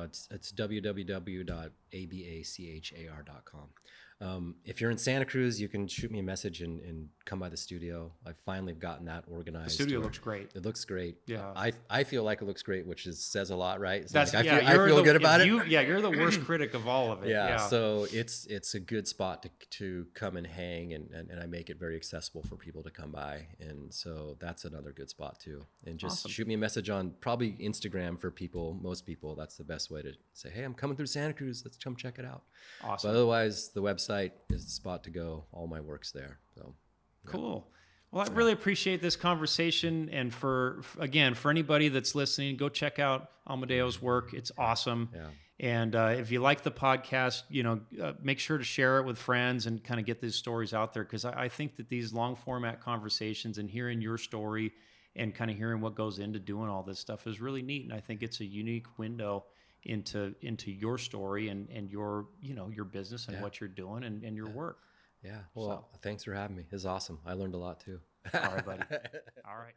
It's www.abachar.com. If you're in Santa Cruz, you can shoot me a message and come by the studio. I've finally gotten that organized. The studio looks great. It looks great. Yeah. I feel like it looks great, which says a lot, right? That's like, yeah. I feel good about it. Yeah, you're the worst critic of all of it. Yeah. So it's a good spot to come and hang, and I make it very accessible for people to come by, and so that's another good spot too. And just shoot me a message on probably Instagram for people. Most people, that's the best way to say, hey, I'm coming through Santa Cruz. Let's come check it out. Awesome. But otherwise, the website is the spot to go. All my work's there. So yeah. Cool. Well, I really appreciate this conversation, and for anybody that's listening, go check out Amadeo's work. It's awesome. Yeah. And if you like the podcast, make sure to share it with friends and kind of get these stories out there, because I think that these long format conversations and hearing your story and kind of hearing what goes into doing all this stuff is really neat. And I think it's a unique window into your story and your business and what you're doing and your work. Yeah. Well, thanks for having me. It's awesome. I learned a lot too. All right, buddy. All right.